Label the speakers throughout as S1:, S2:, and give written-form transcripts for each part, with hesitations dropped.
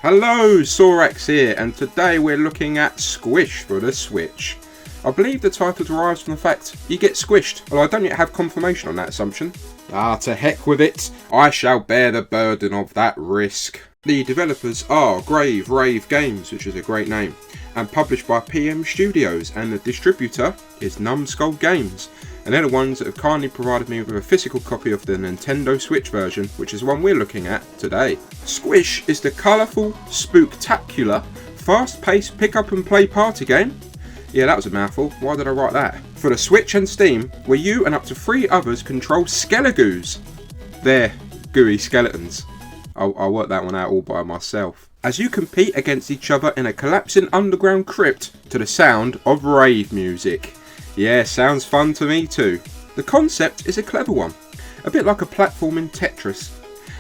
S1: Hello, Sorax here, and today we're looking at Squish for the Switch. I believe the title derives from the fact you get squished, although I don't yet have confirmation on that assumption. To heck with it, I shall bear the burden of that risk. The developers are Grave Rave Games, which is a great name, and published by PM Studios, and the distributor is Numskull Games. And they're the ones that have kindly provided me with a physical copy of the Nintendo Switch version, which is the one we're looking at today. Squish is the colourful, spooktacular, fast-paced pick-up-and-play party game. Yeah, that was a mouthful. Why did I write that? For the Switch and Steam, where you and up to 3 others control skelegoos. They're gooey skeletons. I'll work that one out all by myself. As you compete against each other in a collapsing underground crypt to the sound of rave music. Yeah, sounds fun to me too. The concept is a clever one, a bit like a platforming Tetris.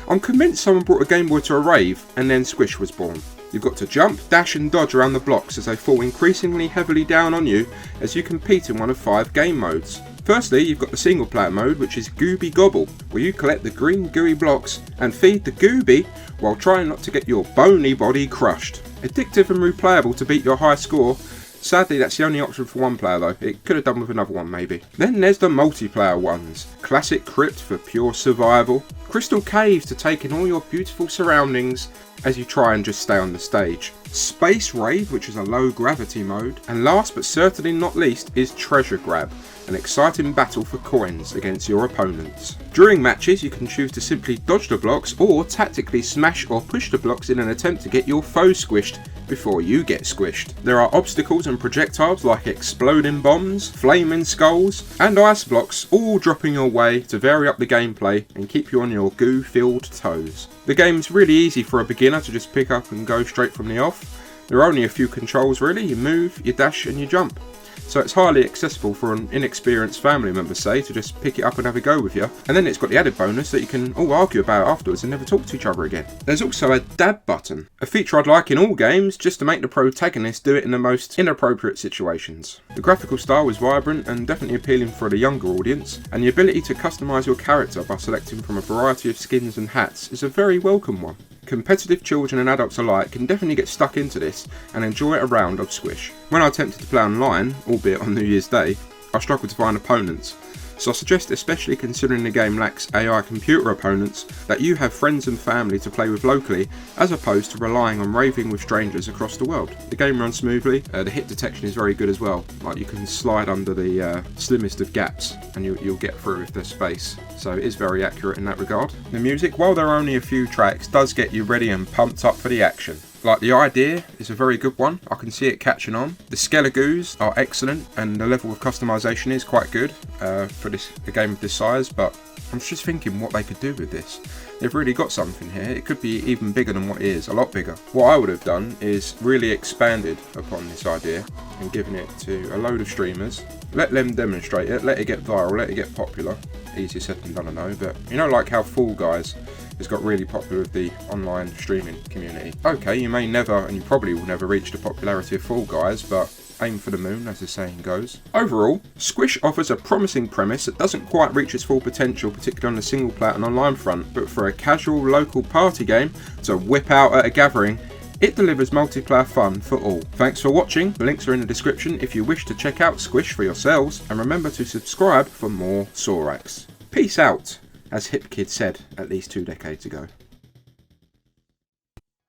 S1: I'm convinced someone brought a Game Boy to a rave and then Squish was born. You've got to jump, dash and dodge around the blocks as they fall increasingly heavily down on you as you compete in one of 5 game modes. Firstly, you've got the single player mode, which is Gooby Gobble, where you collect the green gooey blocks and feed the Gooby while trying not to get your bony body crushed. Addictive and replayable to beat your high score. Sadly, that's the only option for one player though. It could have done with another one maybe. Then there's the multiplayer ones. Classic Crypt for pure survival. Crystal Caves to take in all your beautiful surroundings as you try and just stay on the stage. Space Rave, which is a low gravity mode. And last but certainly not least is Treasure Grab, an exciting battle for coins against your opponents. During matches, you can choose to simply dodge the blocks or tactically smash or push the blocks in an attempt to get your foe squished before you get squished. There are obstacles and projectiles like exploding bombs, flaming skulls, and ice blocks all dropping your way to vary up the gameplay and keep you on your goo-filled toes. The game's really easy for a beginner to just pick up and go straight from the off. There are only a few controls really. You move, you dash and you jump. So it's highly accessible for an inexperienced family member, say, to just pick it up and have a go with you. And then it's got the added bonus that you can all argue about afterwards and never talk to each other again. There's also a dab button, a feature I'd like in all games just to make the protagonist do it in the most inappropriate situations. The graphical style is vibrant and definitely appealing for the younger audience, and the ability to customise your character by selecting from a variety of skins and hats is a very welcome one. Competitive children and adults alike can definitely get stuck into this and enjoy a round of Squish. When I attempted to play online, albeit on New Year's Day, I struggled to find opponents. So I suggest, especially considering the game lacks AI computer opponents, that you have friends and family to play with locally as opposed to relying on raving with strangers across the world. The game runs smoothly, the hit detection is very good as well, like you can slide under the slimmest of gaps and you'll get through if there's space, so it is very accurate in that regard. The music, while there are only a few tracks, does get you ready and pumped up for the action. Like, the idea is a very good one. I can see it catching on. The skelegoos are excellent and the level of customization is quite good for a game of this size, but I'm just thinking what they could do with this. They've really got something here. It could be even bigger than what it is, a lot bigger. What I would have done is really expanded upon this idea and given it to a load of streamers. Let them demonstrate it, let it get viral, let it get popular. Easier said than done, I know, but you know, like how Fall Guys has got really popular with the online streaming community. Okay, you may never, and you probably will never reach the popularity of Fall Guys, but aim for the moon, as the saying goes. Overall, Squish offers a promising premise that doesn't quite reach its full potential, particularly on the single player and online front, but for a casual local party game to whip out at a gathering, it delivers multiplayer fun for all. Thanks for watching. The links are in the description if you wish to check out Squish for yourselves, and remember to subscribe for more Sorax. Peace out, as Hip Kid said at least 2 decades ago.